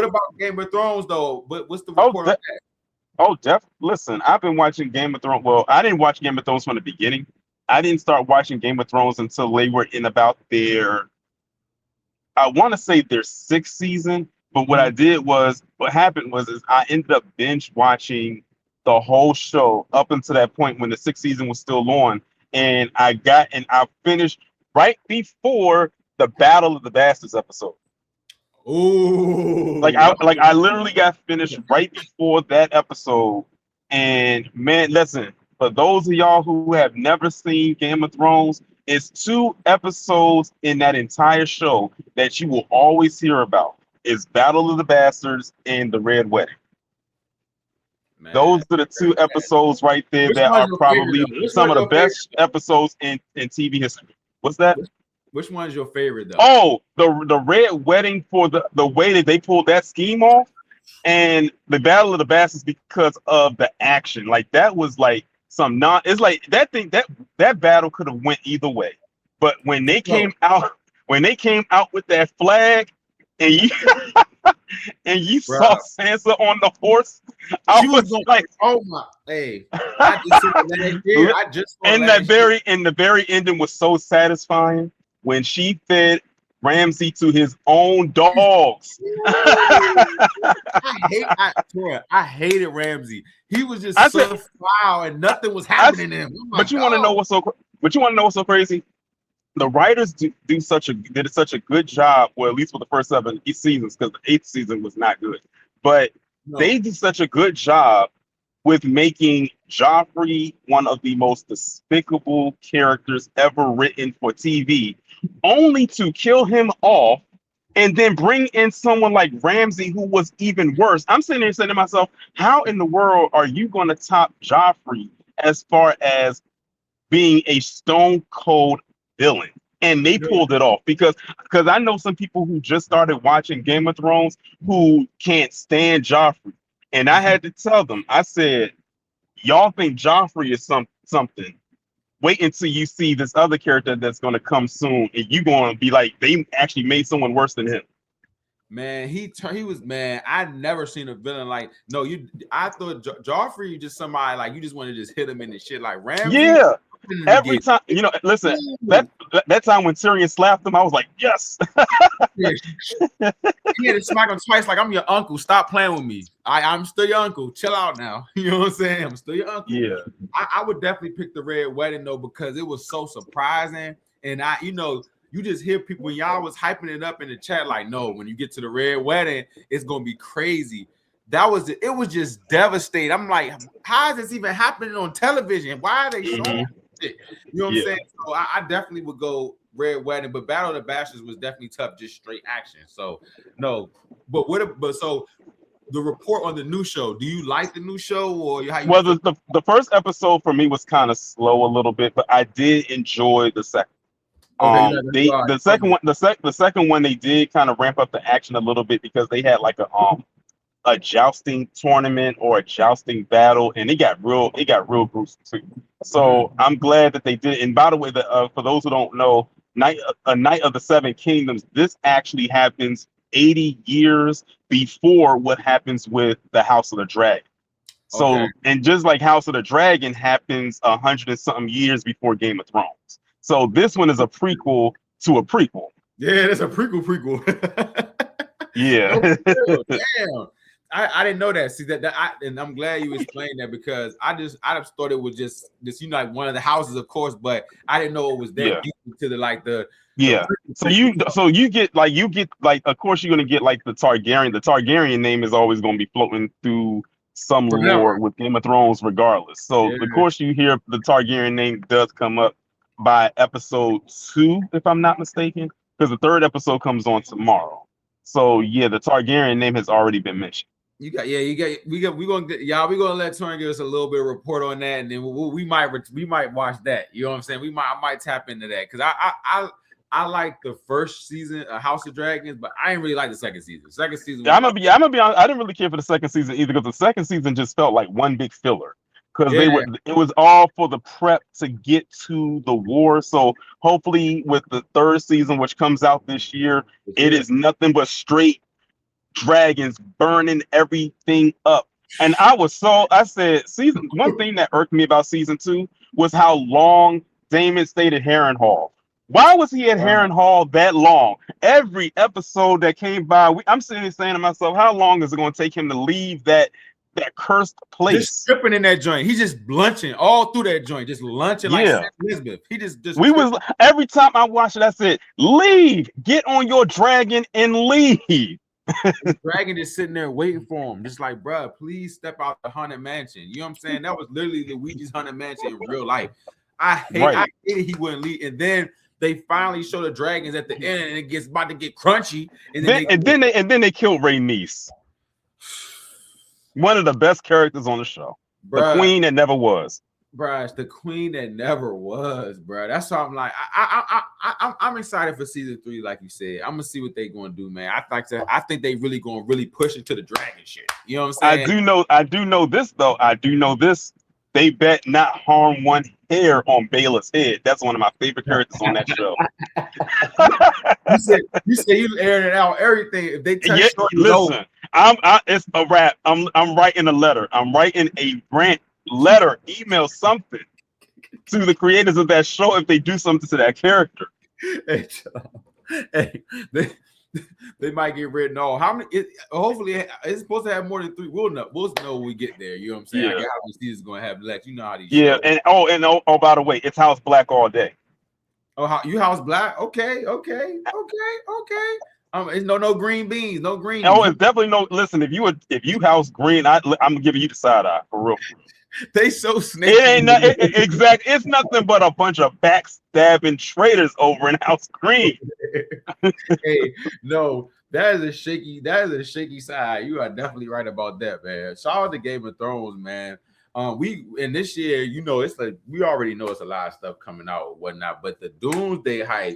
about Game of Thrones though? What's the report on that? Listen, I've been watching Game of Thrones. Well, I didn't watch Game of Thrones from the beginning. I didn't start watching Game of Thrones until they were in about I want to say their sixth season. But what happened was, is I ended up binge watching the whole show up until that point when the sixth season was still on, and I finished right before the Battle of the Bastards episode. Oh, I literally got finished right before that episode. And man, listen, for those of y'all who have never seen Game of Thrones, it's two episodes in that entire show that you will always hear about. It's Battle of the Bastards and the Red Wedding. man. Those are the two episodes right there Which that one's are your probably favorite, though? Which some one's of the your favorite? best episodes in TV history. What's that? Which one's your favorite though? Oh, the Red Wedding, for the way that they pulled that scheme off, and the Battle of the Bastards because of the action. Like that was like some non. It's like that battle could have went either way, but when they came out with that flag, and you and you Bruh. saw Sansa on the horse, I was like, oh my, hey, I just saw that last year. I just saw and last year. the very ending was so satisfying when she fed Ramsay to his own dogs. I hated Ramsey. He was just so foul and nothing was happening to him. Oh but you want to know what's so crazy? The writers did such a good job, well, at least for the first 7 seasons, because the 8th season was not good. But they did such a good job with making Joffrey one of the most despicable characters ever written for TV, only to kill him off and then bring in someone like Ramsay, who was even worse. I'm sitting there saying to myself, how in the world are you going to top Joffrey as far as being a stone cold villain? And they pulled it off because I know some people who just started watching Game of Thrones who can't stand Joffrey. And I had to tell them, I said, y'all think Joffrey is something. Wait until you see this other character that's going to come soon, and you're going to be like, they actually made someone worse than him. Man, he was, man. I never seen a villain like, no, I thought Joffrey just somebody like you just want to just hit him in the shit like Ramsay. Yeah. Every time, listen, that time when Tyrion slapped him, I was like, yes. He had to smack him twice, like, I'm your uncle. Stop playing with me. I'm still your uncle. Chill out now. You know what I'm saying? I'm still your uncle. Yeah. I would definitely pick the Red Wedding though, because it was so surprising. And you just hear people when y'all was hyping it up in the chat, like, no, when you get to the Red Wedding, it's gonna be crazy. It was just devastating. I'm like, how is this even happening on television? Why are they showing it? You know what I'm saying? So I definitely would go Red Wedding, but Battle of the Bastards was definitely tough, just straight action. So no, but so the report on the new show. Do you like the new show, or how you? Well, the first episode for me was kind of slow a little bit, but I did enjoy the second. The second one they did kind of ramp up the action a little bit because they had like a jousting tournament or a jousting battle, and it got real gruesome too. So I'm glad that they did. And by the way, for those who don't know, Night of the Seven Kingdoms, this actually happens 80 years before what happens with the House of the Dragon. So, and just like House of the Dragon happens 100 and something years before Game of Thrones. So this one is a prequel to a prequel. Yeah, it's a prequel. Yeah. Damn. I didn't know that. See and I'm glad you explained that, because I just thought it was just like one of the houses, of course, but I didn't know it was that deep into the So you get of course you're gonna get like the Targaryen. The Targaryen name is always gonna be floating through some lore with Game of Thrones, regardless. So of course you hear the Targaryen name does come up by episode 2, if I'm not mistaken, because the 3rd episode comes on tomorrow. So yeah, the Targaryen name has already been mentioned. We're gonna let Taurean give us a little bit of report on that, and then we might watch that. You know what I'm saying? I might tap into that, because I like the first season of House of Dragons, but I didn't really like the second season. Second season, I'm gonna be honest. I didn't really care for the second season either, because the second season just felt like one big filler. Because it was all for the prep to get to the war. So hopefully with the 3rd season, which comes out this year, it is nothing but straight dragons burning everything up. And I said, one thing that irked me about season 2 was how long Damon stayed at Harrenhal. Why was he at Harrenhal that long? Every episode that came by, I'm sitting there saying to myself, how long is it going to take him to leave that cursed place? Just stripping in that joint. He's just lunching all through that joint, just lunching like St. Elizabeth. He just every time I watched it, I said, leave, get on your dragon and leave. The dragon is sitting there waiting for him, just like, bro, please step out the haunted mansion. You know what I'm saying? That was literally Luigi's haunted mansion in real life. I hated he wouldn't leave. And then they finally show the dragons at the end, and it gets about to get crunchy. And then they killed Rhaenys, one of the best characters on the show, the queen that never was. Bruh, it's the queen that never was, bruh. That's why I'm like, I'm excited for season 3, like you said. I'm gonna see what they're gonna do, man. I think they really gonna push into the dragon shit. You know what I'm saying? I do know this though. They bet not harm one hair on Baela's head. That's one of my favorite characters on that show. you said you aired it out everything. If they touch listen, it's a wrap. I'm writing a letter. I'm writing a rant letter, email something to the creators of that show if they do something to that character. Hey, they might get written off. How many? Hopefully, it's supposed to have more than 3. We'll know when we get there. You know what I'm saying? Yeah. I guess how many seasons going to have left. You know how these. Yeah, shows. and by the way, it's House Black all day. Oh, you House Black? Okay. It's no green beans, no green. Oh, it's definitely no. Listen, if you House Green, I'm giving you the side eye for real. They so snaky. It ain't exactly. It's nothing but a bunch of backstabbing traitors over in House Green. Hey, no, that is a shaky side. You are definitely right about that, man. Shout out to Game of Thrones, man. This year, you know, it's like we already know it's a lot of stuff coming out or whatnot, but the Doomsday hype